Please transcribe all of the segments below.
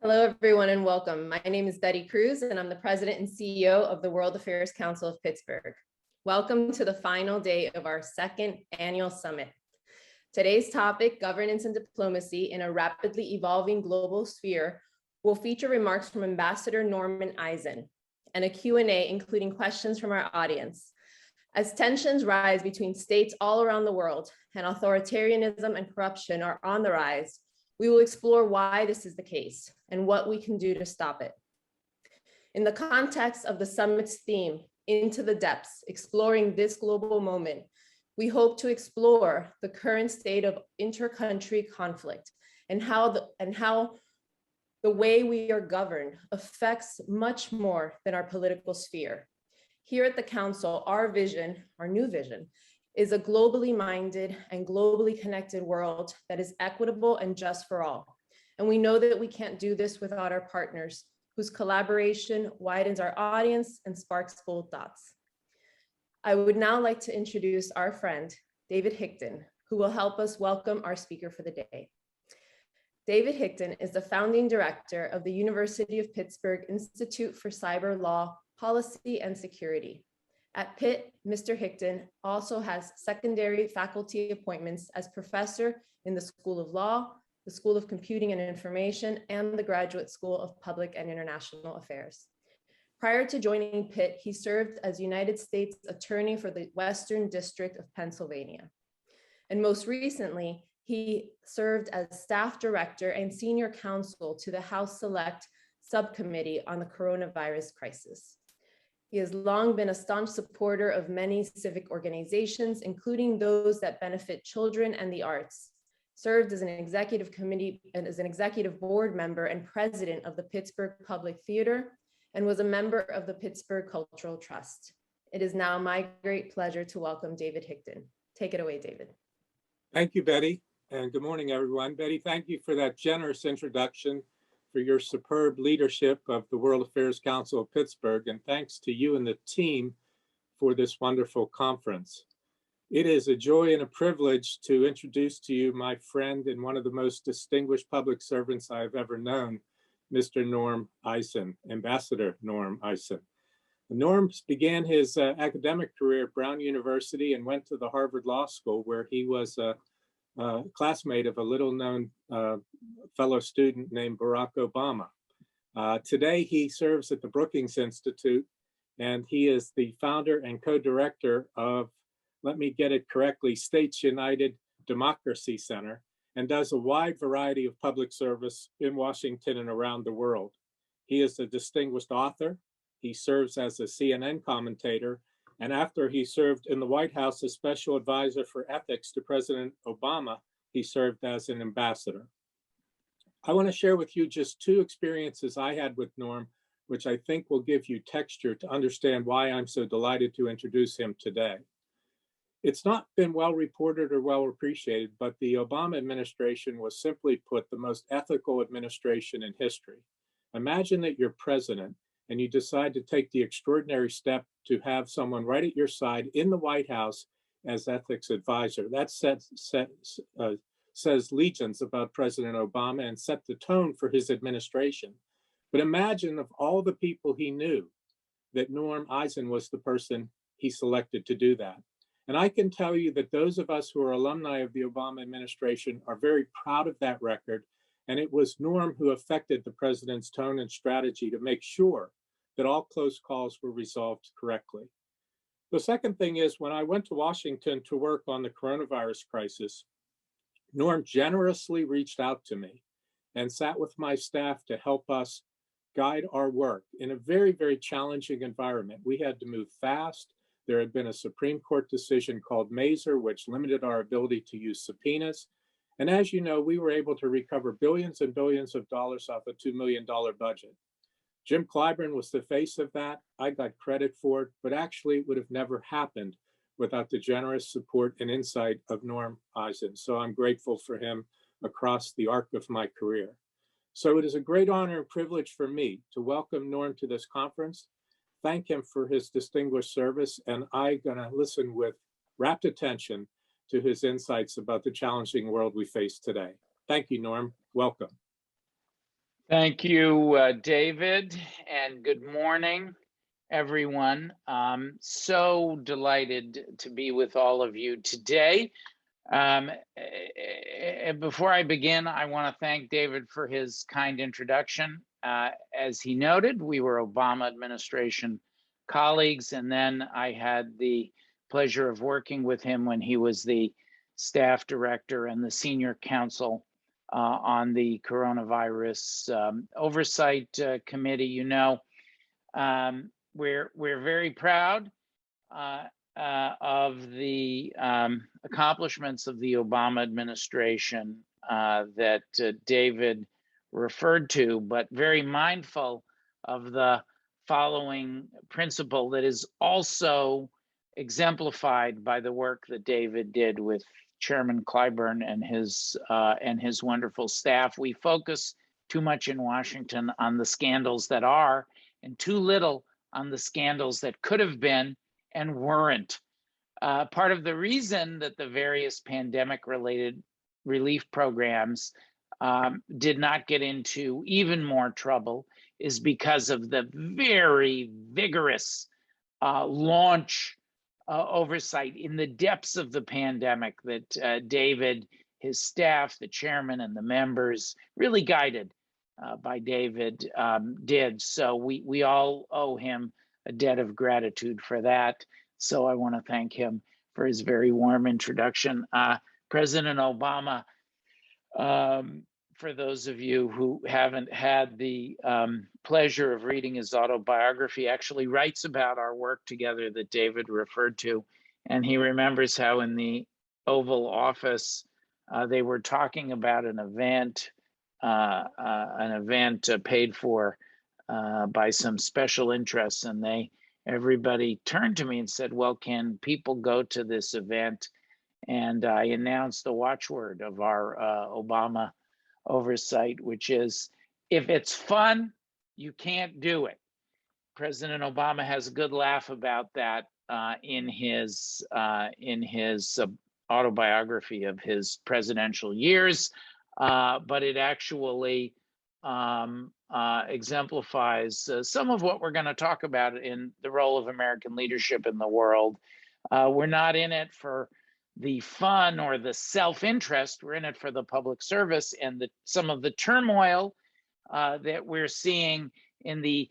Hello, everyone, and welcome. My name is Betty Cruz, and I'm the president and CEO of the World Affairs Council of Pittsburgh. Welcome to the final day of our second annual summit. Today's topic, governance and diplomacy in a rapidly evolving global sphere, will feature remarks from Ambassador Norman Eisen and a Q&A including questions from our audience. As tensions rise between states all around the world and authoritarianism and corruption are on the rise, we will explore why this is the case and what we can do to stop it. In the context of the summit's theme, Into the Depths, exploring this global moment, we hope to explore the current state of inter-country conflict and how the way we are governed affects much more than our political sphere. Here at the Council, our new vision, is a globally minded and globally connected world that is equitable and just for all. And we know that we can't do this without our partners, whose collaboration widens our audience and sparks bold thoughts. I would now like to introduce our friend, David Hickton, who will help us welcome our speaker for the day. David Hickton is the founding director of the University of Pittsburgh Institute for Cyber Law, Policy and Security. At Pitt, Mr. Hickton also has secondary faculty appointments as professor in the School of Law, the School of Computing and Information, and the Graduate School of Public and International Affairs. Prior to joining Pitt, he served as United States Attorney for the Western District of Pennsylvania. And most recently, he served as staff director and senior counsel to the House Select Subcommittee on the Coronavirus Crisis. He has long been a staunch supporter of many civic organizations, including those that benefit children and the arts, served as an executive committee and as an executive board member and president of the Pittsburgh Public Theater, and was a member of the Pittsburgh Cultural Trust. It is now my great pleasure to welcome David Hickton. Take it away, David. Thank you, Betty, and good morning, everyone. Betty, thank you for that generous introduction, for your superb leadership of the World Affairs Council of Pittsburgh, and thanks to you and the team for this wonderful conference. It is a joy and a privilege to introduce to you my friend and one of the most distinguished public servants I have ever known, Mr. Norm Eisen, Ambassador Norm Eisen. Norm began his academic career at Brown University and went to the Harvard Law School, where he was a classmate of a little-known fellow student named Barack Obama. Today, he serves at the Brookings Institute, and he is the founder and co-director of, let me get it correctly, States United Democracy Center, and does a wide variety of public service in Washington and around the world. He is a distinguished author. He serves as a CNN commentator, and after he served in the White House as special advisor for ethics to President Obama, he served as an ambassador. I want to share with you just two experiences I had with Norm, which I think will give you texture to understand why I'm so delighted to introduce him today. It's not been well reported or well appreciated, but the Obama administration was, simply put, the most ethical administration in history. Imagine that you're president and you decide to take the extraordinary step to have someone right at your side in the White House as ethics advisor. That says legions about President Obama and set the tone for his administration. But imagine of all the people he knew, that Norm Eisen was the person he selected to do that. And I can tell you that those of us who are alumni of the Obama administration are very proud of that record. And it was Norm who affected the president's tone and strategy to make sure that all close calls were resolved correctly. The second thing is, when I went to Washington to work on the coronavirus crisis, Norm generously reached out to me and sat with my staff to help us guide our work in a very, very challenging environment. We had to move fast. There had been a Supreme Court decision called Mazer, which limited our ability to use subpoenas. And as you know, we were able to recover billions and billions of dollars off a $2 million budget. Jim Clyburn was the face of that. I got credit for it, but actually it would have never happened without the generous support and insight of Norm Eisen. So I'm grateful for him across the arc of my career. So it is a great honor and privilege for me to welcome Norm to this conference, thank him for his distinguished service, and I'm gonna listen with rapt attention to his insights about the challenging world we face today. Thank you, Norm. Welcome. Thank you, David, and good morning, everyone. So delighted to be with all of you today. Before I begin, I want to thank David for his kind introduction. As he noted, we were Obama administration colleagues, and then I had the pleasure of working with him when he was the staff director and the senior counsel on the coronavirus oversight committee. You know, we're very proud of the accomplishments of the Obama administration that David referred to, but very mindful of the following principle that is also exemplified by the work that David did with Chairman Clyburn and his wonderful staff. We focus too much in Washington on the scandals that are, and too little on the scandals that could have been and weren't. Part of the reason that the various pandemic-related relief programs did not get into even more trouble is because of the very vigorous launch oversight in the depths of the pandemic that David, his staff, the chairman, and the members, really guided by David, did. So we all owe him a debt of gratitude for that. So I want to thank him for his very warm introduction. President Obama, for those of you who haven't had the pleasure of reading his autobiography, actually writes about our work together that David referred to. And he remembers how in the Oval Office, they were talking about an event paid for by some special interests. And everybody turned to me and said, well, can people go to this event? And I announced the watchword of our Obama oversight, which is, if it's fun, you can't do it. President Obama has a good laugh about that in his autobiography of his presidential years, but it actually exemplifies some of what we're going to talk about in the role of American leadership in the world. We're not in it for the fun or the self-interest. We're in it for the public service, and some of the turmoil that we're seeing in the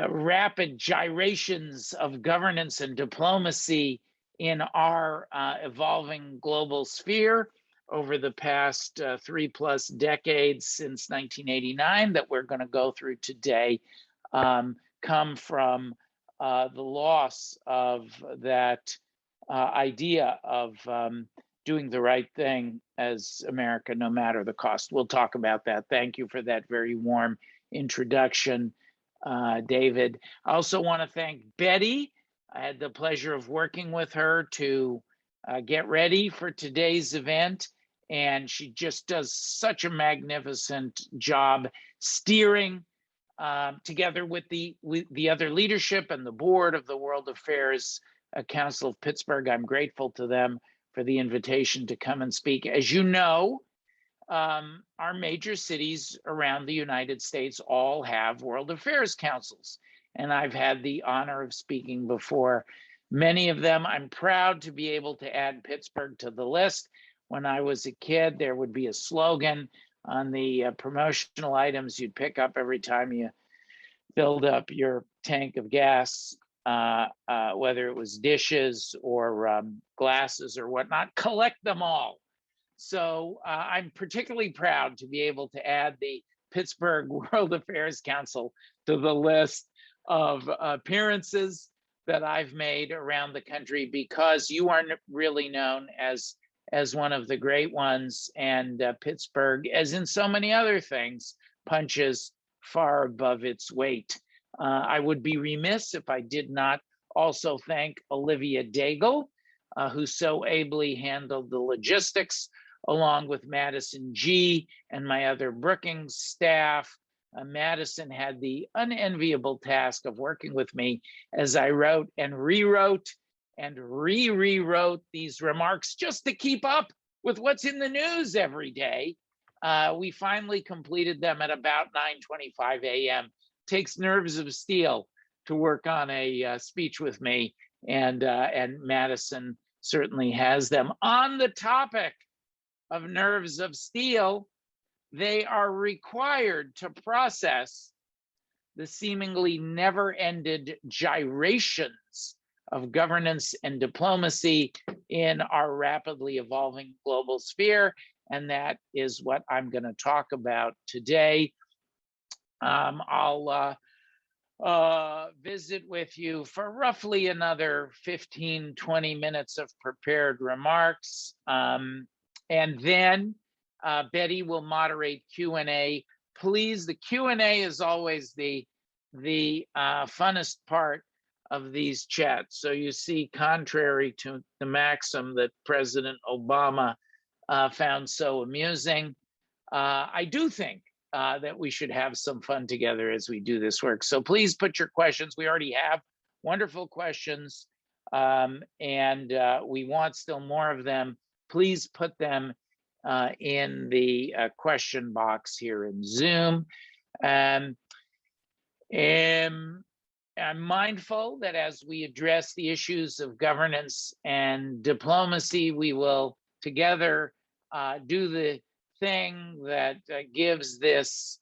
rapid gyrations of governance and diplomacy in our evolving global sphere over the past 3+ decades since 1989 that we're going to go through today come from the loss of that idea of doing the right thing as America, no matter the cost. We'll talk about that. Thank you for that very warm introduction, David. I also want to thank Betty. I had the pleasure of working with her to get ready for today's event, and she just does such a magnificent job steering together with the other leadership and the board of the World Affairs Council of Pittsburgh. I'm grateful to them for the invitation to come and speak. As you know, our major cities around the United States all have World Affairs Councils, and I've had the honor of speaking before many of them. I'm proud to be able to add Pittsburgh to the list. When I was a kid, there would be a slogan on the promotional items you'd pick up every time you filled up your tank of gas, whether it was dishes or glasses or whatnot, collect them all. So I'm particularly proud to be able to add the Pittsburgh World Affairs Council to the list of appearances that I've made around the country, because you are really known as one of the great ones, and Pittsburgh, as in so many other things, punches far above its weight. I would be remiss if I did not also thank Olivia Daigle, who so ably handled the logistics, along with Madison G. and my other Brookings staff. Madison had the unenviable task of working with me as I wrote and rewrote and rewrote these remarks just to keep up with what's in the news every day. We finally completed them at about 9:25 a.m. Takes nerves of steel to work on a speech with me, and Madison certainly has them. On the topic of nerves of steel, they are required to process the seemingly never-ended gyrations of governance and diplomacy in our rapidly evolving global sphere. And that is what I'm going to talk about today. I'll visit with you for roughly another 15-20 minutes of prepared remarks. And then Betty will moderate Q&A. Please, the Q&A is always the funnest part of these chats. So you see, contrary to the maxim that President Obama found so amusing, I do think that we should have some fun together as we do this work. So please put your questions. We already have wonderful questions, and we want still more of them. Please put them in the question box here in Zoom. I'm mindful that as we address the issues of governance and diplomacy, we will together do the thing that gives this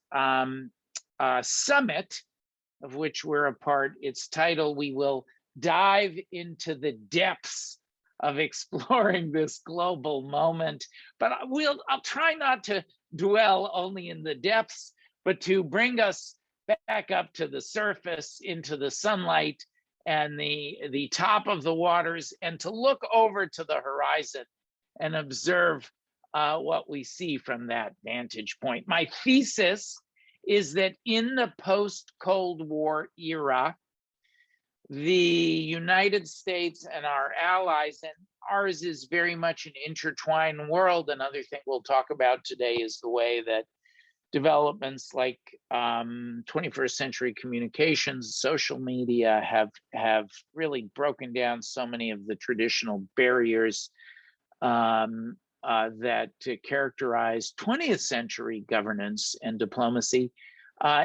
summit, of which we're a part, its title. We will dive into the depths of exploring this global moment, but I'll try not to dwell only in the depths, but to bring us back up to the surface, into the sunlight and the top of the waters, and to look over to the horizon and observe what we see from that vantage point. My thesis is that in the post-Cold War era, the United States and our allies, and ours is very much an intertwined world. Another thing we'll talk about today is the way that developments like 21st century communications, social media have really broken down so many of the traditional barriers that characterize 20th century governance and diplomacy.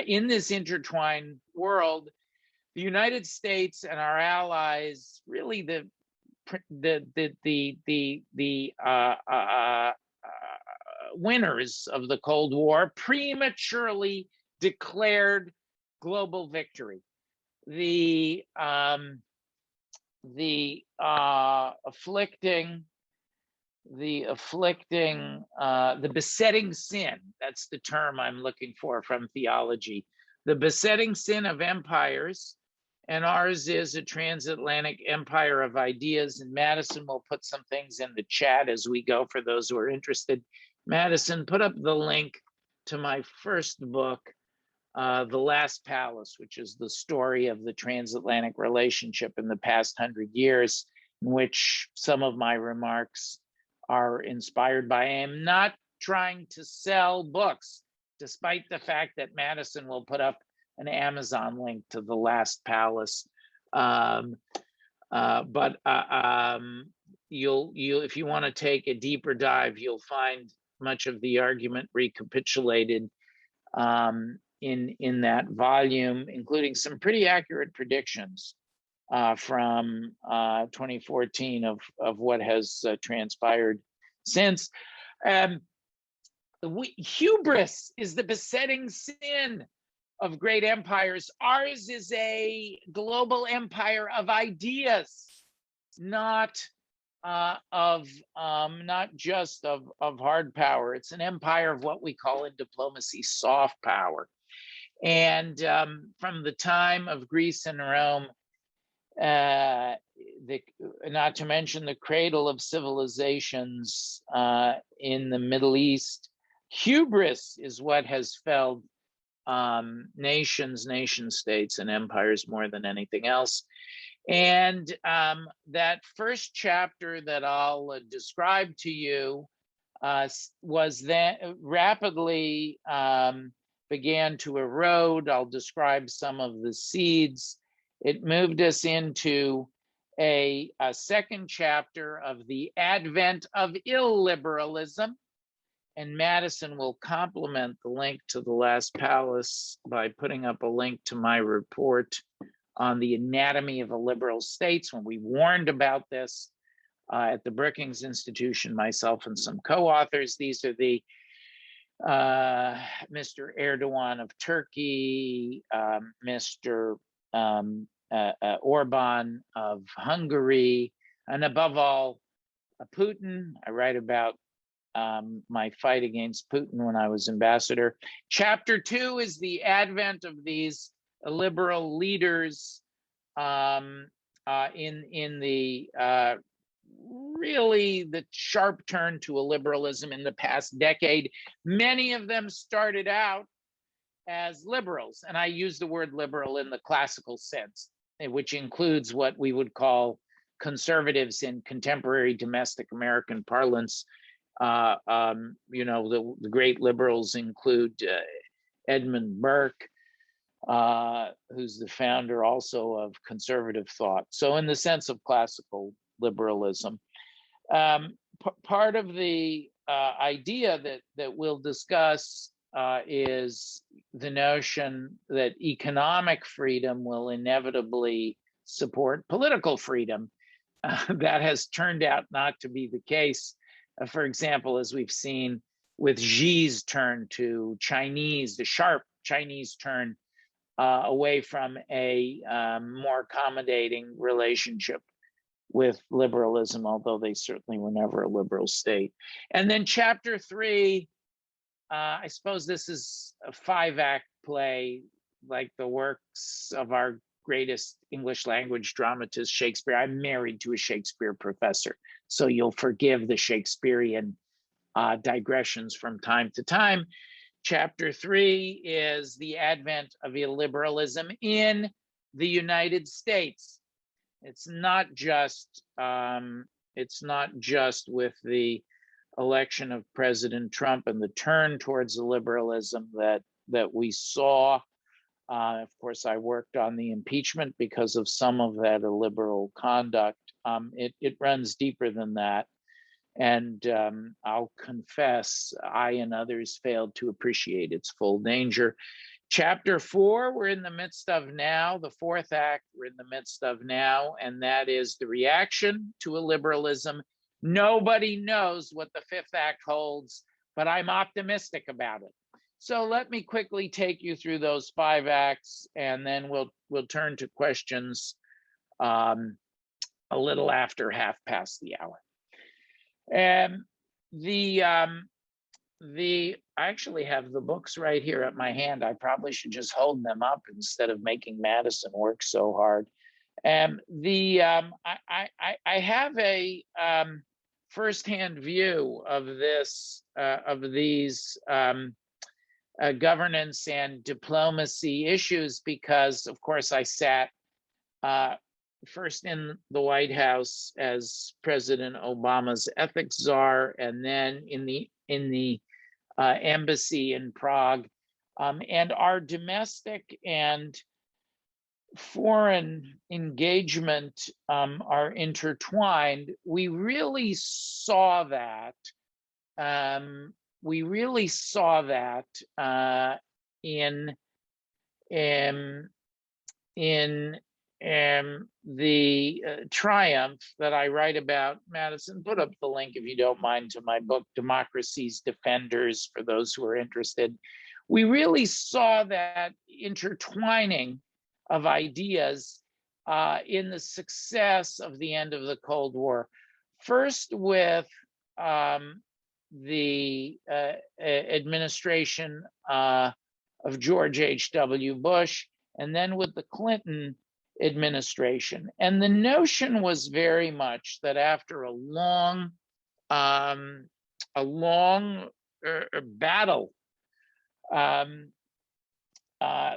In this intertwined world, the United States and our allies, really the winners of the Cold War, prematurely declared global victory. The besetting sin, that's the term I'm looking for from theology, the besetting sin of empires, and ours is a transatlantic empire of ideas. And Madison will put some things in the chat as we go for those who are interested. Madison, put up the link to my first book, The Last Palace, which is the story of the transatlantic relationship in the past 100 years, in which some of my remarks are inspired by. I am not trying to sell books, despite the fact that Madison will put up an Amazon link to The Last Palace. You'll if you want to take a deeper dive, you'll find much of the argument recapitulated in that volume, including some pretty accurate predictions from 2014 of what has transpired since. Hubris is the besetting sin of great empires. Ours is a global empire of ideas, not just of hard power. It's an empire of what we call in diplomacy soft power. And from the time of Greece and Rome, not to mention the cradle of civilizations in the Middle East, hubris is what has felled nations, nation states, and empires more than anything else. And that first chapter that I'll describe to you was then rapidly began to erode. I'll describe some of the seeds. It moved us into a second chapter of the advent of illiberalism. And Madison will complement the link to the last palace by putting up a link to my report on the anatomy of a liberal states when we warned about this at the Brookings Institution, myself and some co-authors. These are the Mr. Erdogan of Turkey, Mr. Orban of Hungary, and above all, Putin. I write about my fight against Putin when I was ambassador. Chapter 2 is the advent of these liberal leaders in the really the sharp turn to a liberalism in the past decade. Many of them started out as liberals, and I use the word liberal in the classical sense, which includes what we would call conservatives in contemporary domestic American parlance. The great liberals include Edmund Burke, who's the founder also of conservative thought. So in the sense of classical liberalism, part of the idea that we'll discuss is the notion that economic freedom will inevitably support political freedom. That has turned out not to be the case. For example, as we've seen with Xi's turn to Chinese, the sharp Chinese turn away from a more accommodating relationship with liberalism, although they certainly were never a liberal state. And then chapter 3, I suppose this is a 5-act play, like the works of our greatest English language dramatist, Shakespeare. I'm married to a Shakespeare professor, so you'll forgive the Shakespearean digressions from time to time. Chapter 3 is the advent of illiberalism in the United States. It's not just with the election of President Trump and the turn towards illiberalism that we saw. Of course, I worked on the impeachment because of some of that illiberal conduct. It runs deeper than that. And I'll confess, I and others failed to appreciate its full danger. Chapter 4, we're in the midst of now. The 4th act, we're in the midst of now, and that is the reaction to illiberalism. Nobody knows what the 5th act holds, but I'm optimistic about it. So let me quickly take you through those 5 acts, and then we'll turn to questions a little after 1:30 I actually have the books right here at my hand. I probably should just hold them up instead of making Madison work so hard. I have a firsthand view of this, of these governance and diplomacy issues, because of course I sat first in the White House as President Obama's ethics czar, and then in the embassy in Prague, and our domestic and foreign engagement are intertwined. We really saw that. In the triumph that I write about. Madison, put up the link, if you don't mind, to my book, Democracy's Defenders, for those who are interested. We really saw that intertwining of ideas in the success of the end of the Cold War. First with the administration of George H.W. Bush, and then with the Clinton administration. And the notion was very much that after a long battle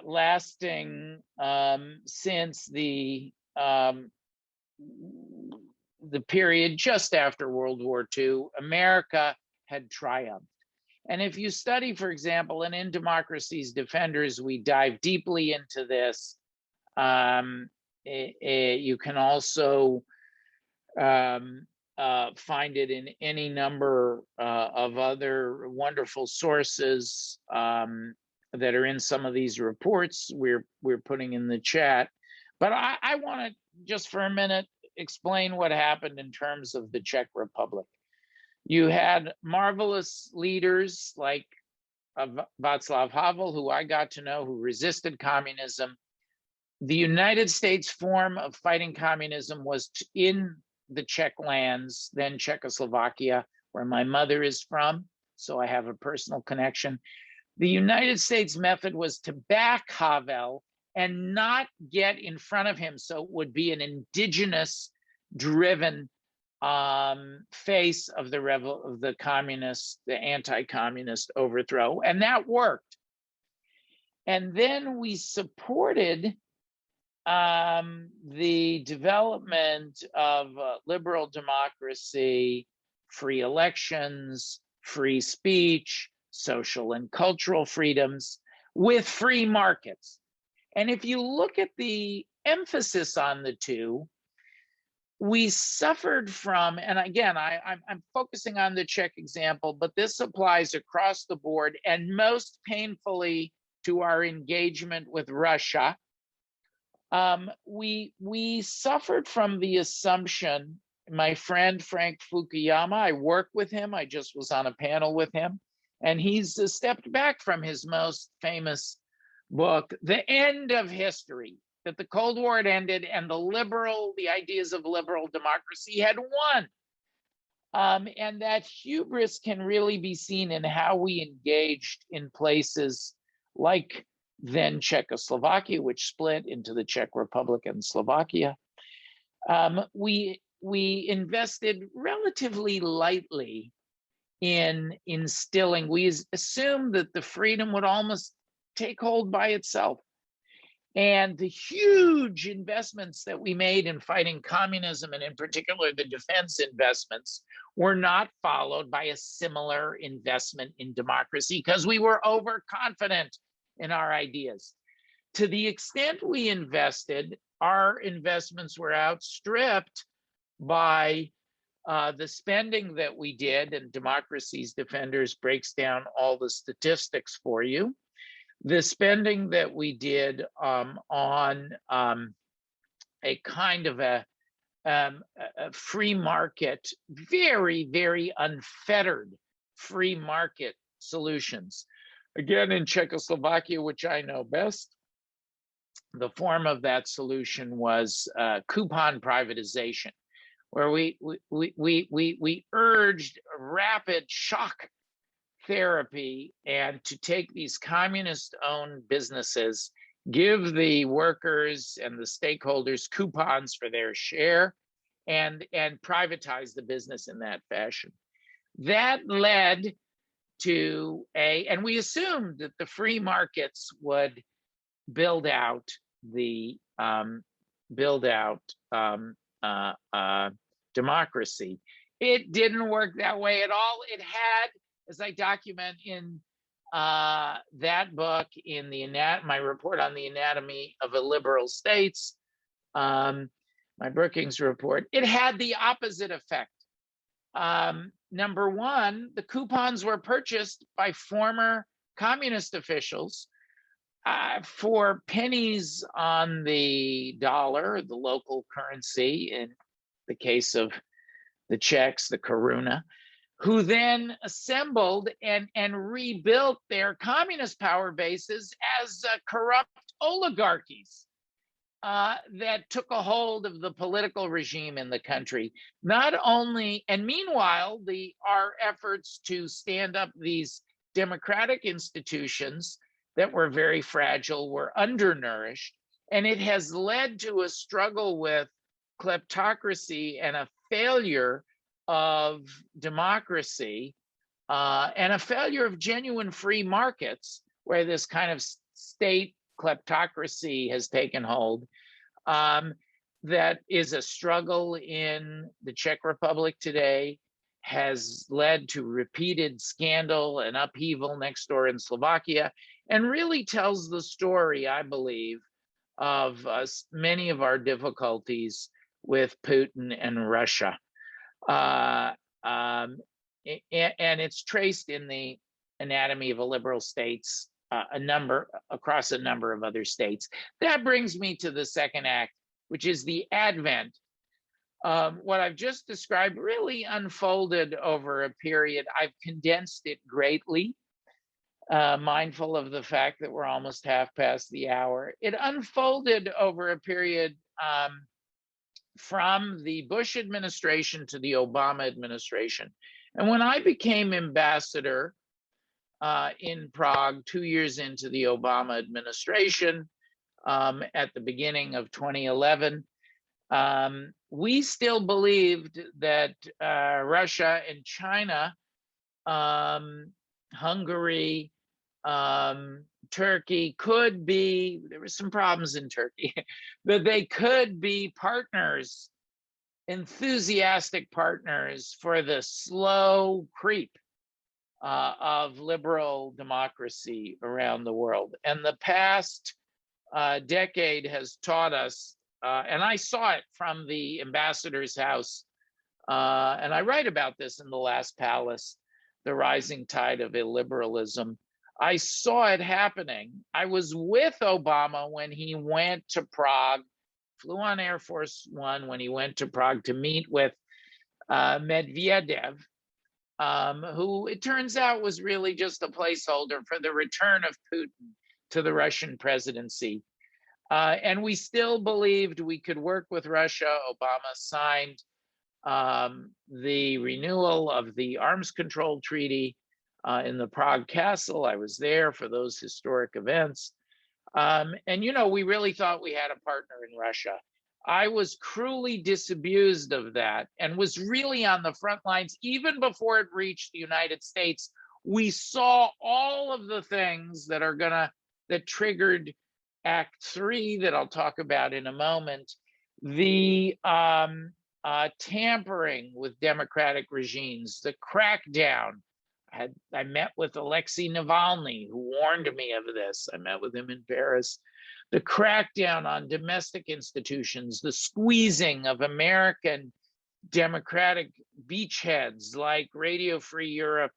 lasting since the period just after World War II, America had triumphed. And if you study, for example, and in Democracy's Defenders, we dive deeply into this. You can also find it in any number of other wonderful sources that are in some of these reports we're putting in the chat. But I want to just for a minute explain what happened in terms of the Czech Republic. You had marvelous leaders like Václav Havel, who I got to know, who resisted communism. The United States form of fighting communism was in the Czech lands, then Czechoslovakia, where my mother is from, so I have a personal connection. The United States method was to back Havel and not get in front of him, so it would be an indigenous-driven face of the communist, the anti-communist overthrow, and that worked. And then we supported the development of liberal democracy, free elections, free speech, social and cultural freedoms with free markets. And if you look at the emphasis on the two, we suffered from, and again, I'm focusing on the Czech example, but this applies across the board and most painfully to our engagement with Russia. We suffered from the assumption, my friend Frank Fukuyama, I work with him, I just was on a panel with him, and he's stepped back from his most famous book, The End of History, that the Cold War had ended and the ideas of liberal democracy had won. And that hubris can really be seen in how we engaged in places like then Czechoslovakia, which split into the Czech Republic and Slovakia. We invested relatively lightly in instilling, we assumed that the freedom would almost take hold by itself. And the huge investments that we made in fighting communism, and in particular the defense investments, were not followed by a similar investment in democracy because we were overconfident in our ideas. To the extent we invested, our investments were outstripped by the spending that we did, and Democracy's Defenders breaks down all the statistics for you. The spending that we did on a kind of a free market, very, very unfettered free market solutions. Again, in Czechoslovakia, which I know best, the form of that solution was coupon privatization, where we urged rapid shock therapy and to take these communist-owned businesses, give the workers and the stakeholders coupons for their share, and privatize the business in that fashion. That led to and we assumed that the free markets would build out democracy. It didn't work that way at all. It had, as I document in that book, in my report on the anatomy of a liberal states, my Brookings report, it had the opposite effect. Number one, the coupons were purchased by former communist officials for pennies on the dollar, the local currency, in the case of the Czechs, the koruna, who then assembled and rebuilt their communist power bases as corrupt oligarchies that took a hold of the political regime in the country. Not only, and meanwhile, our efforts to stand up these democratic institutions that were very fragile were undernourished, and it has led to a struggle with kleptocracy and a failure of democracy and a failure of genuine free markets, where this kind of state kleptocracy has taken hold. That is a struggle in the Czech Republic today, has led to repeated scandal and upheaval next door in Slovakia, and really tells the story, I believe, of many of our difficulties with Putin and Russia. Uh, um, and it's traced in the anatomy of a liberal states, across a number of other states. That brings me to the second act, which is the advent. What I've just described really unfolded over a period. I've condensed it greatly, mindful of the fact that we're almost half past the hour. It unfolded over a period from the Bush administration to the Obama administration. And when I became ambassador in Prague 2 years into the Obama administration, at the beginning of 2011, we still believed that Russia and China, Hungary, Turkey could be, there were some problems in Turkey, but they could be partners, enthusiastic partners for the slow creep of liberal democracy around the world. And the past decade has taught us, and I saw it from the ambassador's house, and I write about this in The Last Palace, the rising tide of illiberalism. I saw it happening. I was with Obama when he went to Prague, flew on Air Force One when he went to Prague to meet with Medvedev, who it turns out was really just a placeholder for the return of Putin to the Russian presidency. And we still believed we could work with Russia. Obama signed the renewal of the arms control treaty in the Prague Castle. I was there for those historic events. And, we really thought we had a partner in Russia. I was cruelly disabused of that and was really on the front lines. Even before it reached the United States, we saw all of the things that triggered Act 3 that I'll talk about in a moment. The tampering with democratic regimes, the crackdown. I met with Alexei Navalny, who warned me of this. I met with him in Paris. The crackdown on domestic institutions, the squeezing of American democratic beachheads like Radio Free Europe,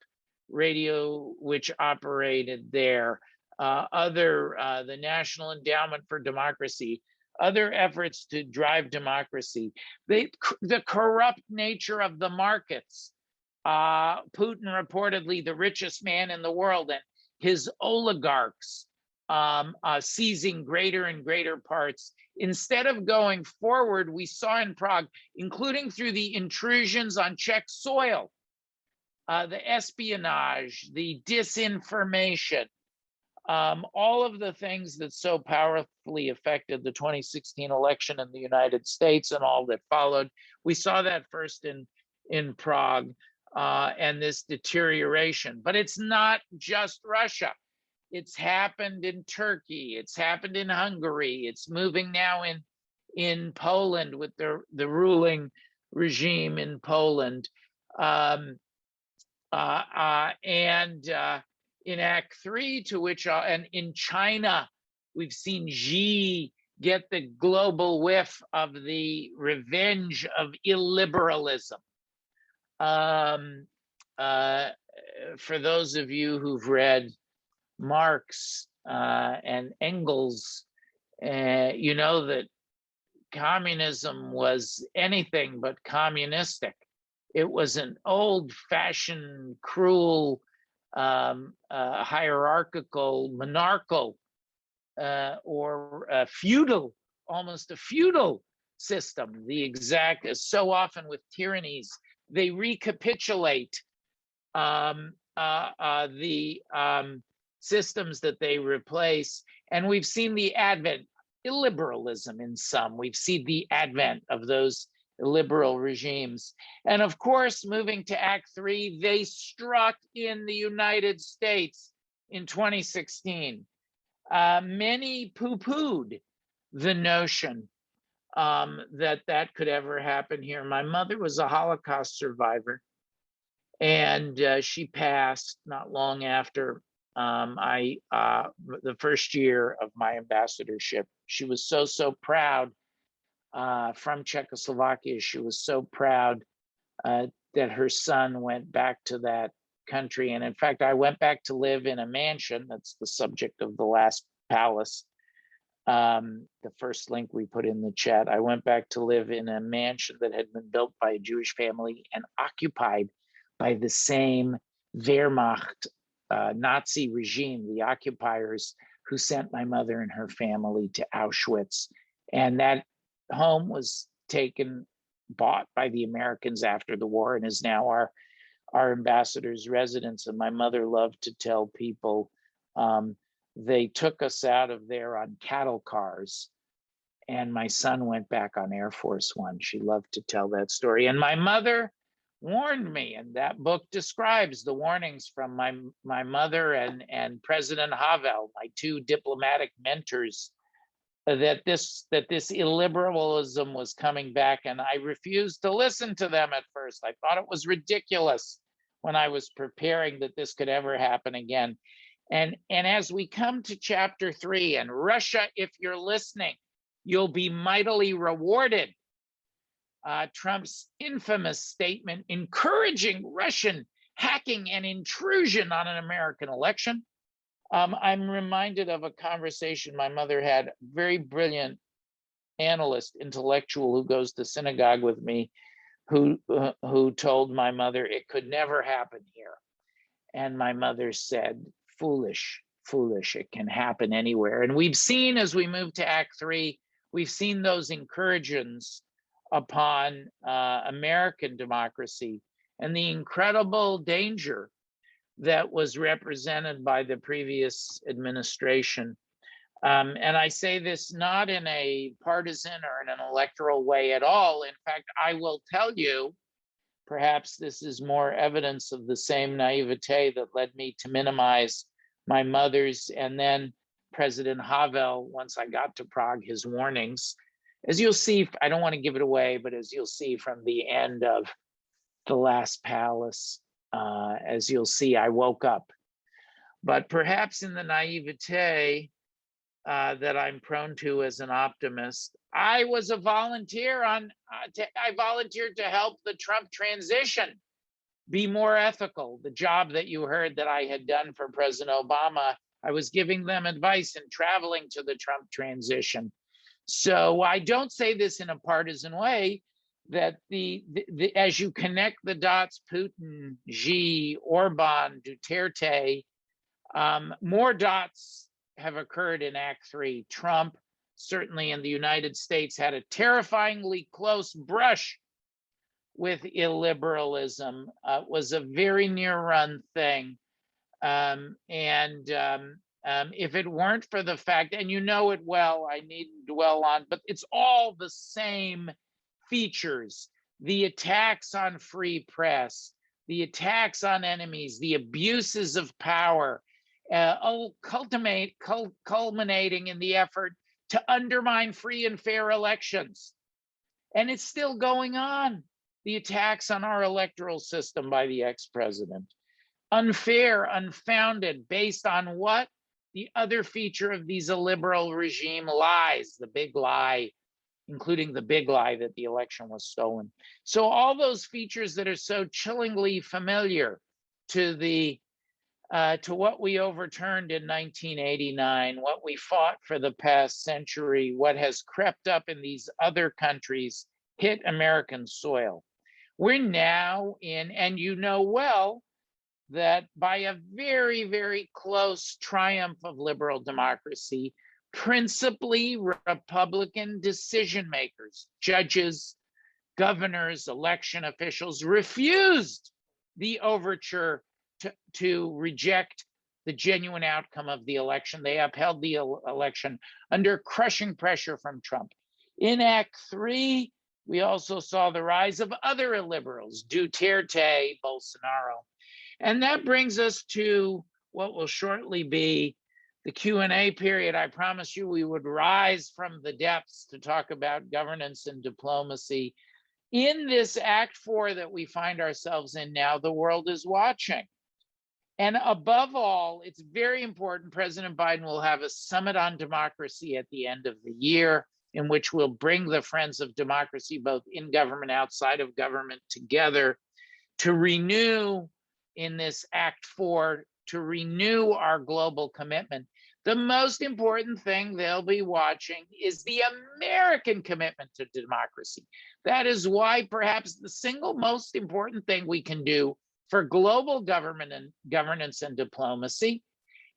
which operated there, the National Endowment for Democracy, other efforts to drive democracy, the corrupt nature of the markets. Putin reportedly the richest man in the world, and his oligarchs seizing greater and greater parts. Instead of going forward, we saw in Prague, including through the intrusions on Czech soil, the espionage, the disinformation, all of the things that so powerfully affected the 2016 election in the United States and all that followed. We saw that first in Prague, and this deterioration. But it's not just Russia. It's happened in Turkey. It's happened in Hungary. It's moving now in Poland with the ruling regime in Poland. And in Act 3, and in China, we've seen Xi get the global whiff of the revenge of illiberalism. For those of you who've read Marx and Engels, you know that communism was anything but communistic. It was an old-fashioned, cruel, hierarchical, monarchical, or feudal, almost a feudal system. The exact, as so often with tyrannies, they recapitulate the systems that they replace. And we've seen the advent, illiberalism in some, we've seen the advent of those illiberal regimes. And of course, moving to Act 3, they struck in the United States in 2016. Many poo-pooed the notion that could ever happen here. My mother was a Holocaust survivor, and she passed not long after the first year of my ambassadorship. She was so proud, from Czechoslovakia. She was so proud that her son went back to that country. And in fact, I went back to live in a mansion. That's the subject of the last palace. The first link we put in the chat. I went back to live in a mansion that had been built by a Jewish family and occupied by the same Wehrmacht Nazi regime, the occupiers who sent my mother and her family to Auschwitz. And that home was bought by the Americans after the war, and is now our ambassador's residence. And my mother loved to tell people they took us out of there on cattle cars, and my son went back on Air Force One. She loved to tell that story. And my mother warned me, and that book describes the warnings from my mother and President Havel, my two diplomatic mentors, that this illiberalism was coming back. And I refused to listen to them at first. I thought it was ridiculous when I was preparing that this could ever happen again. And as we come to chapter 3, and Russia, if you're listening, you'll be mightily rewarded. Trump's infamous statement encouraging Russian hacking and intrusion on an American election. I'm reminded of a conversation my mother had, very brilliant analyst, intellectual who goes to synagogue with me, who told my mother it could never happen here. And my mother said, foolish, it can happen anywhere. And we've seen, as we move to Act 3, we've seen those incursions upon American democracy and the incredible danger that was represented by the previous administration. And I say this not in a partisan or in an electoral way at all. In fact, I will tell you, perhaps this is more evidence of the same naivete that led me to minimize my mother's and then President Havel, once I got to Prague, his warnings. As you'll see, I don't want to give it away, but as you'll see from the end of The Last Palace, as you'll see, I woke up. But perhaps in the naivete that I'm prone to as an optimist, I was a volunteer I volunteered to help the Trump transition be more ethical. The job that you heard that I had done for President Obama, I was giving them advice and traveling to the Trump transition. So I don't say this in a partisan way, that as you connect the dots, Putin, Xi, Orban, Duterte, more dots have occurred in Act 3. Trump, certainly in the United States, had a terrifyingly close brush with illiberalism. Was a very near-run thing. If it weren't for the fact, and you know it well, I needn't dwell on, but it's all the same features: the attacks on free press, the attacks on enemies, the abuses of power, culminating in the effort to undermine free and fair elections. And it's still going on. The attacks on our electoral system by the ex-president. Unfair, unfounded, based on what? The other feature of these illiberal regime lies, the big lie, including the big lie that the election was stolen. So all those features that are so chillingly familiar to what we overturned in 1989, what we fought for the past century, what has crept up in these other countries, hit American soil. We're now in, and you know well, that by a very, very close triumph of liberal democracy, principally Republican decision makers, judges, governors, election officials refused the overture to reject the genuine outcome of the election. They upheld the election under crushing pressure from Trump. In Act 3, we also saw the rise of other illiberals, Duterte, Bolsonaro. And that brings us to what will shortly be the Q&A period. I promised you we would rise from the depths to talk about governance and diplomacy. In this Act 4 that we find ourselves in now, the world is watching. And above all, it's very important, President Biden will have a summit on democracy at the end of the year. in which we'll bring the friends of democracy, both in government, outside of government, together to renew in this Act 4, to renew our global commitment. The most important thing they'll be watching is the American commitment to democracy. That is why perhaps the single most important thing we can do for global government and governance and diplomacy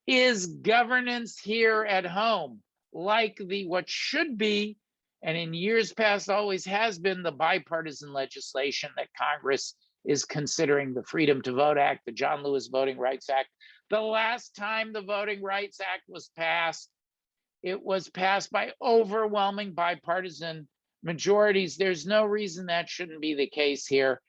is governance here at home, like what should be, and in years past always has been, the bipartisan legislation that Congress is considering, the Freedom to Vote Act, the John Lewis Voting Rights Act. The last time the Voting Rights Act was passed, it was passed by overwhelming bipartisan majorities. There's no reason that shouldn't be the case here.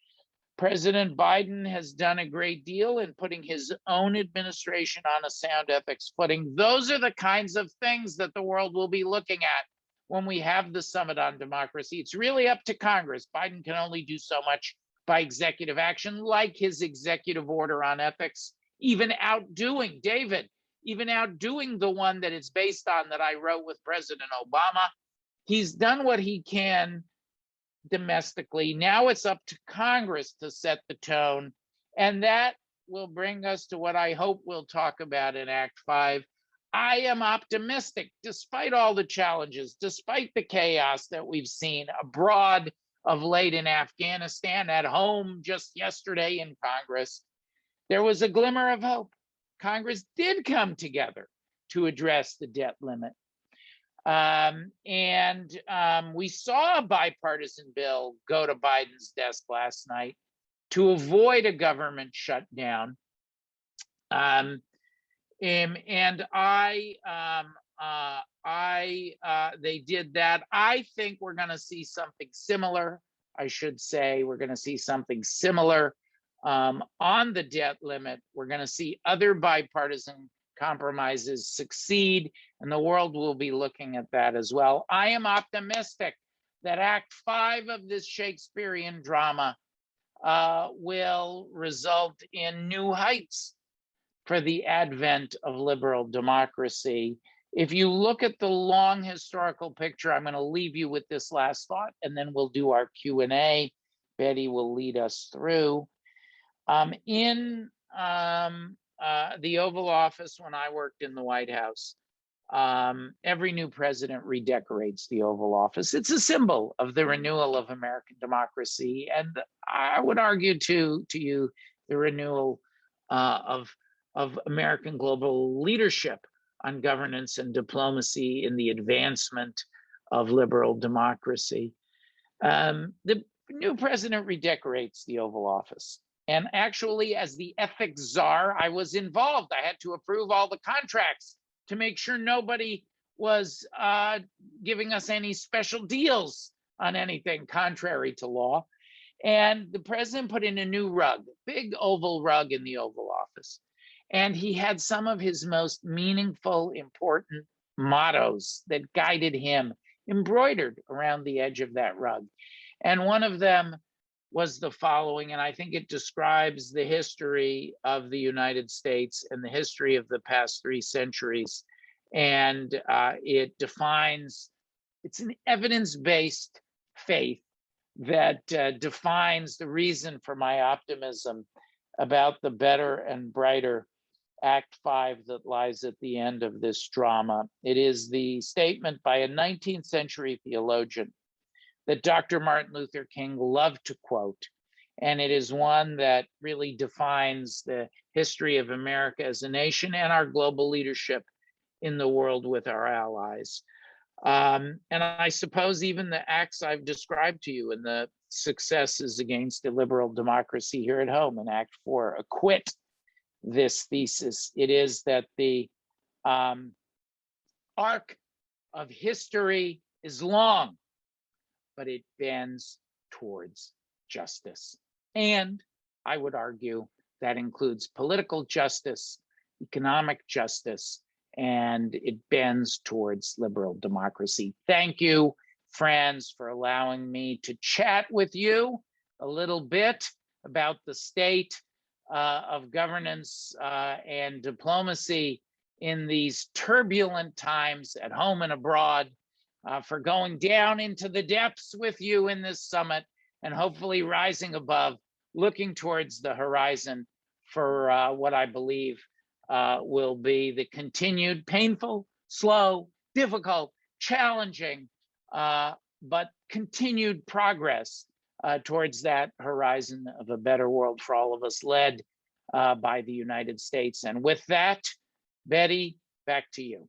President Biden has done a great deal in putting his own administration on a sound ethics footing. Those are the kinds of things that the world will be looking at when we have the Summit on Democracy. It's really up to Congress. Biden can only do so much by executive action, like his executive order on ethics, even outdoing the one that it's based on that I wrote with President Obama. He's done what he can domestically. Now it's up to Congress to set the tone, and that will bring us to what I hope we'll talk about in Act 5. I am optimistic, despite all the challenges, despite the chaos that we've seen abroad of late in Afghanistan, at home just yesterday in Congress. There was a glimmer of hope. Congress did come together to address the debt limit. We saw a bipartisan bill go to Biden's desk last night to avoid a government shutdown. They did that. I think we're going to see something similar. I should say we're going to see something similar on the debt limit. We're going to see other bipartisan compromises succeed, and the world will be looking at that as well. I am optimistic that Act 5 of this Shakespearean drama will result in new heights for the advent of liberal democracy. If you look at the long historical picture, I'm going to leave you with this last thought, and then we'll do our Q&A. Betty will lead us through. In the Oval Office, when I worked in the White House, every new president redecorates the Oval Office. It's a symbol of the renewal of American democracy, and I would argue to you the renewal of American global leadership on governance and diplomacy in the advancement of liberal democracy. The new president redecorates the Oval Office. And actually, as the ethics czar, I was involved. I had to approve all the contracts to make sure nobody was giving us any special deals on anything contrary to law. And the president put in a new rug, big oval rug in the Oval Office. And he had some of his most meaningful, important mottos that guided him embroidered around the edge of that rug. And one of them was the following, and I think it describes the history of the United States and the history of the past 3 centuries. And it defines, it's an evidence-based faith that defines the reason for my optimism about the better and brighter Act 5 that lies at the end of this drama. It is the statement by a 19th century theologian that Dr. Martin Luther King loved to quote. And it is one that really defines the history of America as a nation and our global leadership in the world with our allies. And I suppose even the acts I've described to you and the successes against illiberal democracy here at home in Act 4 acquit this thesis. It is that the arc of history is long, but it bends towards justice. And I would argue that includes political justice, economic justice, and it bends towards liberal democracy. Thank you, friends, for allowing me to chat with you a little bit about the state of governance and diplomacy in these turbulent times at home and abroad. for going down into the depths with you in this summit and hopefully rising above, looking towards the horizon for what I believe will be the continued painful, slow, difficult, challenging, but continued progress towards that horizon of a better world for all of us, led by the United States. And with that, Betty, back to you.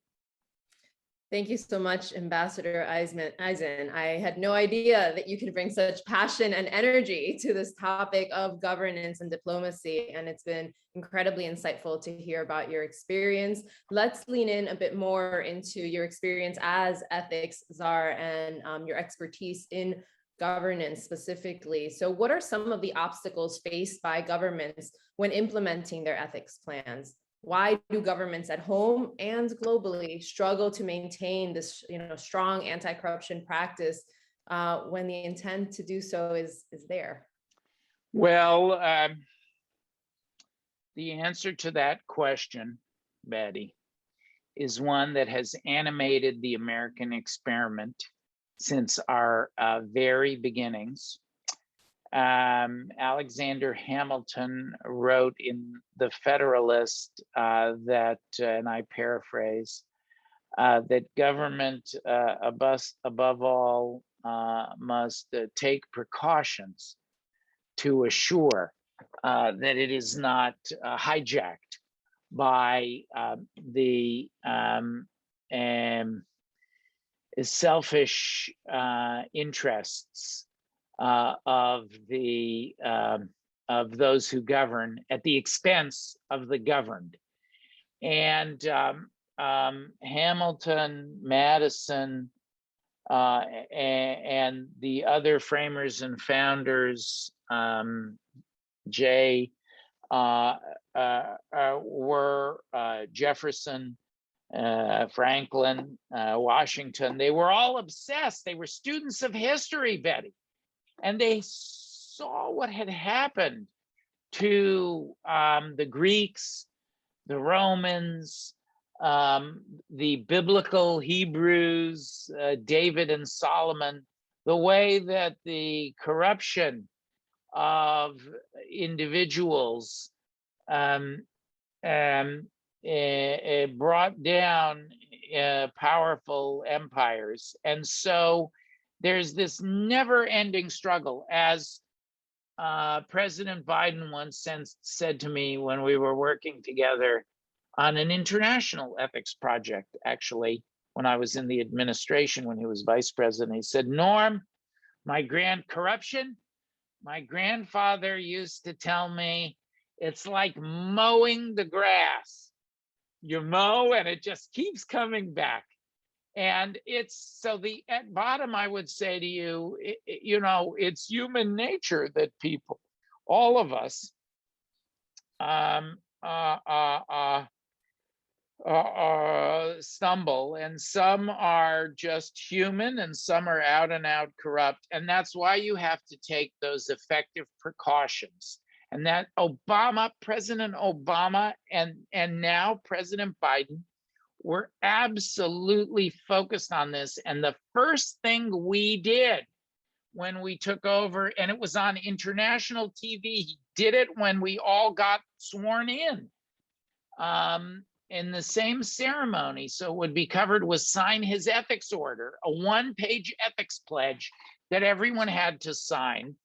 Thank you so much, Ambassador Eisen. I had no idea that you could bring such passion and energy to this topic of governance and diplomacy, and it's been incredibly insightful to hear about your experience. Let's lean in a bit more into your experience as ethics czar and your expertise in governance specifically. So what are some of the obstacles faced by governments when implementing their ethics plans? Why do governments at home and globally struggle to maintain this, strong anti-corruption practice when the intent to do so is there? Well, the answer to that question, Betty, is one that has animated the American experiment since our very beginnings. Alexander Hamilton wrote in the Federalist that, and I paraphrase, that government above all must take precautions to assure that it is not hijacked by the selfish interests of those who govern at the expense of the governed. And Hamilton, Madison, and the other framers and founders, were Jefferson, Franklin, Washington. They were all obsessed. They were students of history, Betty. And they saw what had happened to the Greeks, the Romans, the biblical Hebrews, David and Solomon, the way that the corruption of individuals brought down powerful empires. And so there's this never-ending struggle. As President Biden once said to me when we were working together on an international ethics project, actually, when I was in the administration, when he was vice president, he said, Norm, my grandfather used to tell me, it's like mowing the grass. You mow and it just keeps coming back. And it's so at bottom, I would say to you, it's human nature that people, all of us, stumble, and some are just human and some are out and out corrupt. And that's why you have to take those effective precautions. And that President Obama and now President Biden were absolutely focused on this. And the first thing we did when we took over, and it was on international TV, he did it when we all got sworn in the same ceremony. So it would be covered, was sign his ethics order, a one-page ethics pledge that everyone had to sign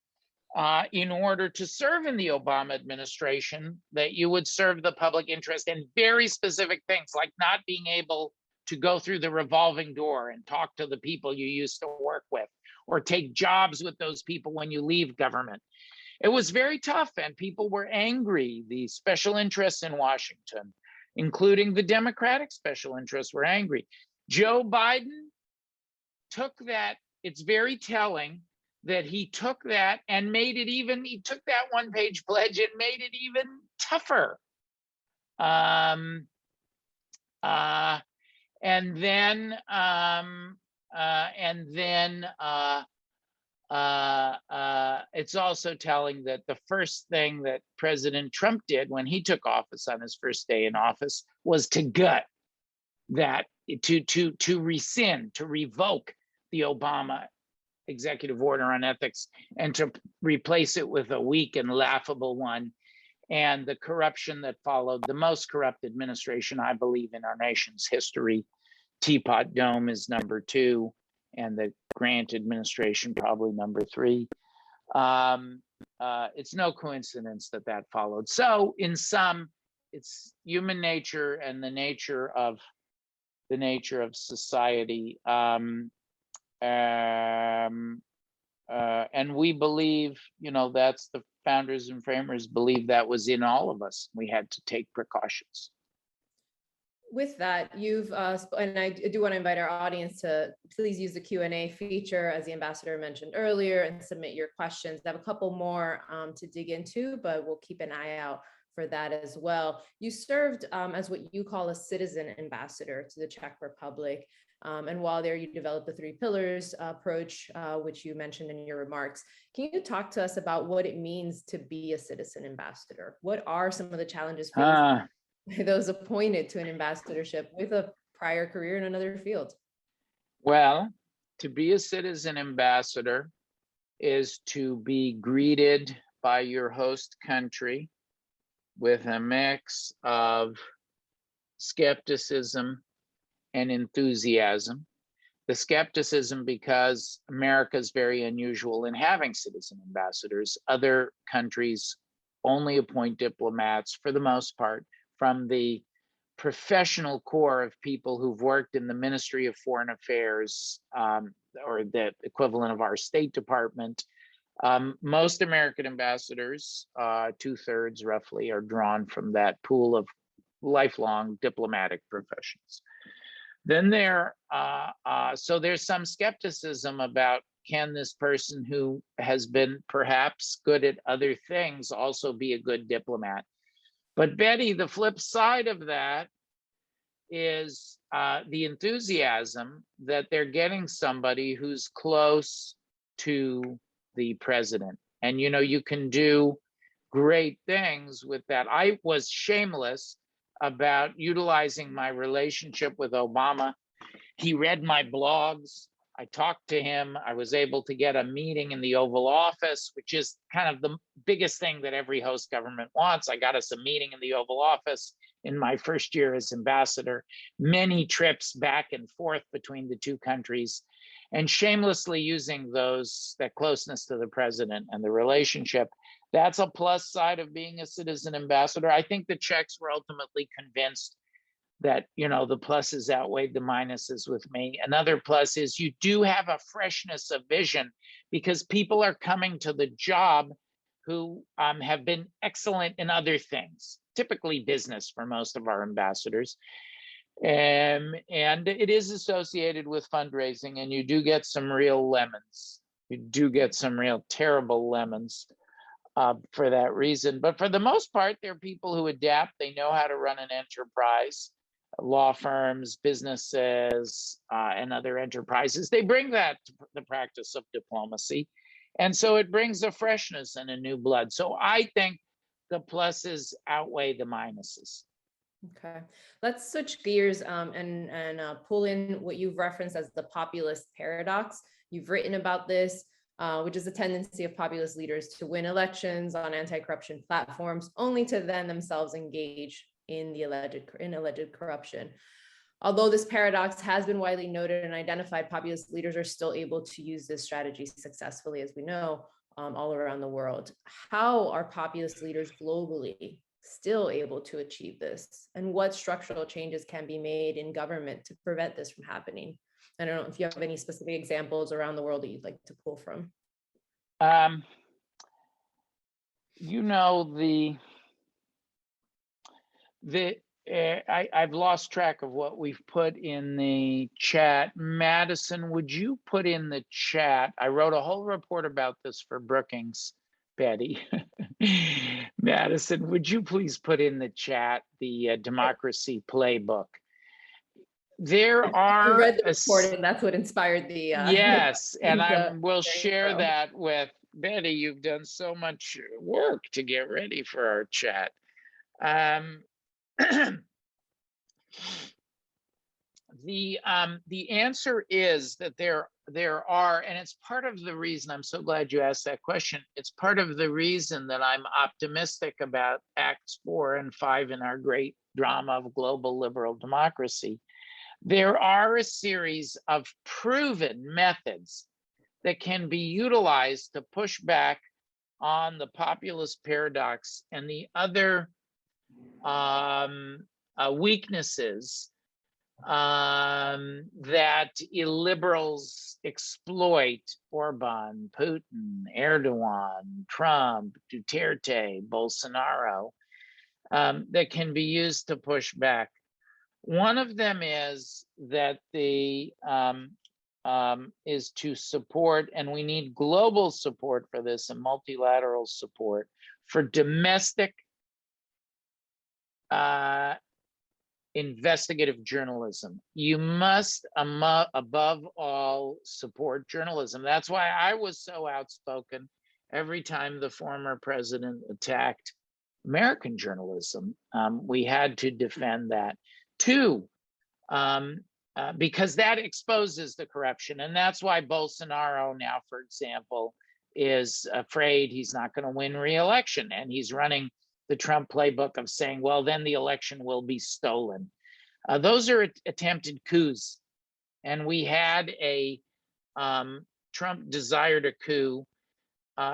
in order to serve in the Obama administration, that you would serve the public interest, and very specific things like not being able to go through the revolving door and talk to the people you used to work with, or take jobs with those people when you leave government. It was very tough, and people were angry. The special interests in Washington, including the Democratic special interests, were angry. Joe Biden took that. It's very telling that he took that and he took that one-page pledge and made it even tougher. It's also telling that the first thing that President Trump did when he took office on his first day in office was to gut that, to rescind, to revoke the Obama executive order on ethics and to replace it with a weak and laughable one, and the corruption that followed, the most corrupt administration, I believe, in our nation's history. Teapot Dome is number 2, and the Grant administration probably number 3. It's no coincidence that that followed. So in sum, it's human nature and the nature of society. And we believe, that's the founders and framers believe that was in all of us. We had to take precautions. With that, and I do want to invite our audience to please use the Q&A feature, as the ambassador mentioned earlier, and submit your questions. I have a couple more to dig into, but we'll keep an eye out for that as well. You served as what you call a citizen ambassador to the Czech Republic. And while there, you developed the 3 pillars approach, which you mentioned in your remarks. Can you talk to us about what it means to be a citizen ambassador? What are some of the challenges faced by those appointed to an ambassadorship with a prior career in another field? Well, to be a citizen ambassador is to be greeted by your host country with a mix of skepticism and enthusiasm. The skepticism because America is very unusual in having citizen ambassadors. Other countries only appoint diplomats, for the most part, from the professional core of people who've worked in the Ministry of Foreign Affairs, or the equivalent of our State Department. Most American ambassadors, 2/3 roughly, are drawn from that pool of lifelong diplomatic professions. Then so there's some skepticism about, can this person who has been perhaps good at other things also be a good diplomat? But Betty, the flip side of that is the enthusiasm that they're getting somebody who's close to the president. And, you can do great things with that. I was shameless about utilizing my relationship with Obama. He read my blogs. I talked to him. I was able to get a meeting in the Oval Office, which is kind of the biggest thing that every host government wants. I got us a meeting in the Oval Office in my first year as ambassador, many trips back and forth between the 2 countries, and shamelessly using that closeness to the president and the relationship. That's a plus side of being a citizen ambassador. I think the Czechs were ultimately convinced that, the pluses outweighed the minuses with me. Another plus is you do have a freshness of vision, because people are coming to the job who have been excellent in other things, typically business for most of our ambassadors. And it is associated with fundraising, and you do get some real lemons. You do get some real terrible lemons for that reason. But for the most part, they're people who adapt. They know how to run an enterprise, law firms, businesses, and other enterprises. They bring that to the practice of diplomacy. And so it brings a freshness and a new blood. So I think the pluses outweigh the minuses. Okay, let's switch gears and pull in what you've referenced as the populist paradox. You've written about this, which is a tendency of populist leaders to win elections on anti-corruption platforms, only to then themselves engage in alleged corruption. Although this paradox has been widely noted and identified, populist leaders are still able to use this strategy successfully, as we know, all around the world. How are populist leaders globally still able to achieve this? And what structural changes can be made in government to prevent this from happening? I don't know if you have any specific examples around the world that you'd like to pull from. I've lost track of what we've put in the chat. Madison, would you put in the chat? I wrote a whole report about this for Brookings, Betty. Madison, would you please put in the chat the democracy playbook? I read the report, and that's what inspired the yes, and I will share that with Betty. You've done so much work to get ready for our chat. The answer is that there are, and it's part of the reason, I'm so glad you asked that question. It's part of the reason that I'm optimistic about Acts 4 and 5 in our great drama of global liberal democracy. There are a series of proven methods that can be utilized to push back on the populist paradox and the other weaknesses that illiberals exploit: Orban, Putin, Erdogan, Trump, Duterte, Bolsonaro, that can be used to push back. One of them is that is to support, and we need global support for this and multilateral support for domestic investigative journalism. You must, above all, support journalism. That's why I was so outspoken every time the former president attacked American journalism. We had to defend that. Two, because that exposes the corruption. And that's why Bolsonaro now, for example, is afraid he's not going to win re-election. And he's running the Trump playbook of saying, well, then the election will be stolen. Those are attempted coups. And we had a Trump desired a coup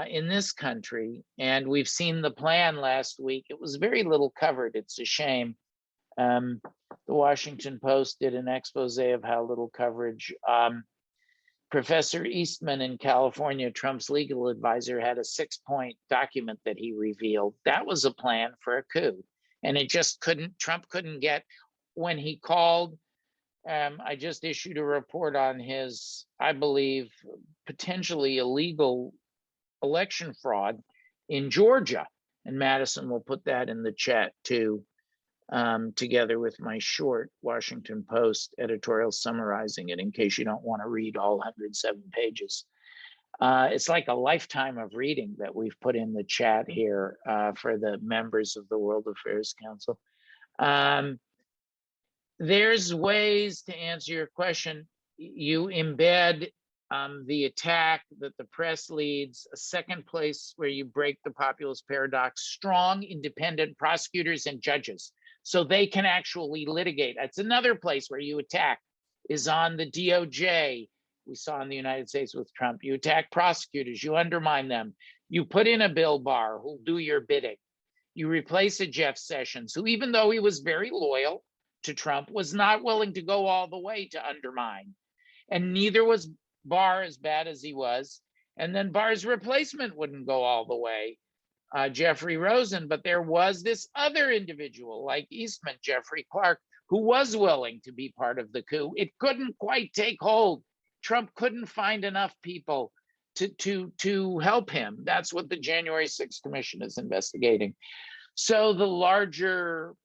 in this country. And we've seen the plan last week. It was very little covered. It's a shame. The Washington Post did an expose of how little coverage. Professor Eastman in California, Trump's legal advisor, had a 6-point document that he revealed. That was a plan for a coup. And it just Trump couldn't get, when he called, I just issued a report on his, I believe, potentially illegal election fraud in Georgia. And Madison will put that in the chat too, together with my short Washington Post editorial summarizing it, in case you don't want to read all 107 pages. It's like a lifetime of reading that we've put in the chat here for the members of the World Affairs Council. There's ways to answer your question. You embed the attack that the press leads. A second place where you break the populist paradox: strong, independent prosecutors and judges, so they can actually litigate. That's another place where you attack, is on the DOJ. We saw in the United States with Trump. You attack prosecutors, you undermine them. You put in a Bill Barr who'll do your bidding. You replace a Jeff Sessions, who, even though he was very loyal to Trump, was not willing to go all the way to undermine. And neither was Barr, as bad as he was. And then Barr's replacement wouldn't go all the way, Jeffrey Rosen. But there was this other individual like Eastman, Jeffrey Clark, who was willing to be part of the coup. It couldn't quite take hold. Trump couldn't find enough people to help him. That's what the January 6th Commission is investigating. So the larger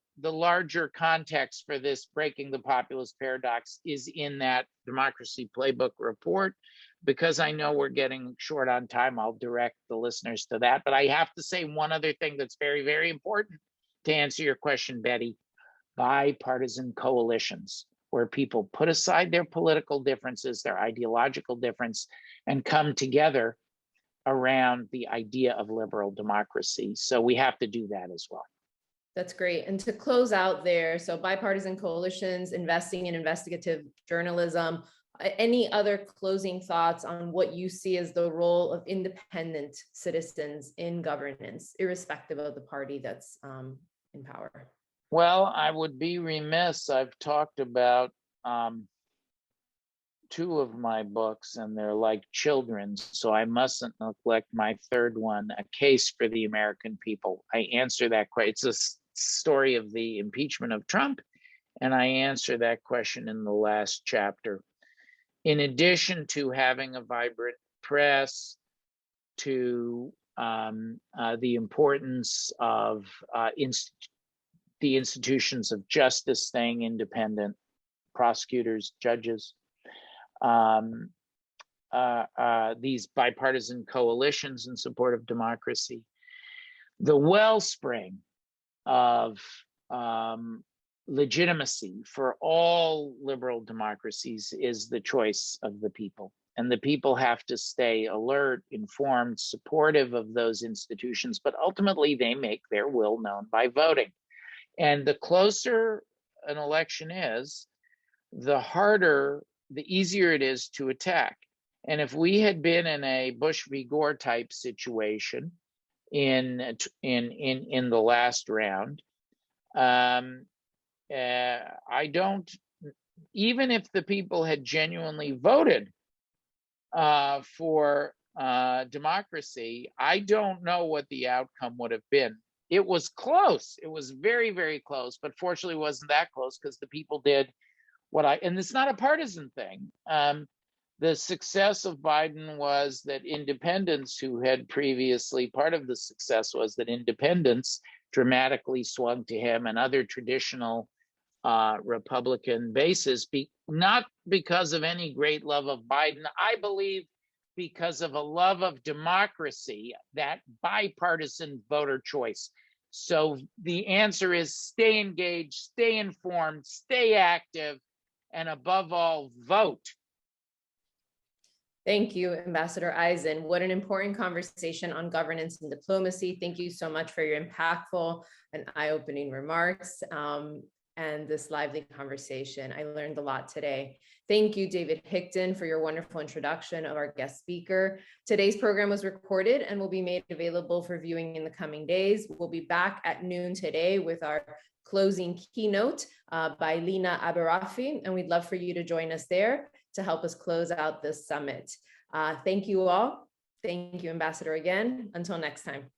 context for this breaking the populist paradox is in that Democracy Playbook report. Because I know we're getting short on time, I'll direct the listeners to that. But I have to say one other thing that's very, very important to answer your question, Betty: bipartisan coalitions, where people put aside their political differences, their ideological difference, and come together around the idea of liberal democracy. So we have to do that as well. That's great. And to close out there, so bipartisan coalitions, investing in investigative journalism, any other closing thoughts on what you see as the role of independent citizens in governance, irrespective of the party that's in power? Well, I would be remiss. I've talked about 2 of my books, and they're like children, so I mustn't neglect my third one, A Case for the American People. I answer that question. It's a story of the impeachment of Trump, and I answer that question in the last chapter. In addition to having a vibrant press, to the importance of the institutions of justice staying independent, prosecutors, judges, these bipartisan coalitions in support of democracy, the wellspring of legitimacy for all liberal democracies is the choice of the people. And the people have to stay alert, informed, supportive of those institutions, but ultimately they make their will known by voting. And the closer an election is, the harder, the easier it is to attack. And if we had been in a Bush v. Gore type situation in the last round, I don't, even if the people had genuinely voted for democracy, I don't know what the outcome would have been. It was close. It was very, very close, but fortunately it wasn't that close because the people did and it's not a partisan thing. The success of Biden was that independents who had previously, part of the success was that independents dramatically swung to him and other traditional Republican bases, not because of any great love of Biden, I believe because of a love of democracy, that bipartisan voter choice. So the answer is stay engaged, stay informed, stay active, and above all, vote. Thank you, Ambassador Eisen. What an important conversation on governance and diplomacy. Thank you so much for your impactful and eye-opening remarks and this lively conversation. I learned a lot today. Thank you, David Hickton, for your wonderful introduction of our guest speaker. Today's program was recorded and will be made available for viewing in the coming days. We'll be back at noon today with our closing keynote by Lina Abarafi, and we'd love for you to join us there to help us close out this summit. Thank you all. Thank you, Ambassador, again. Until next time.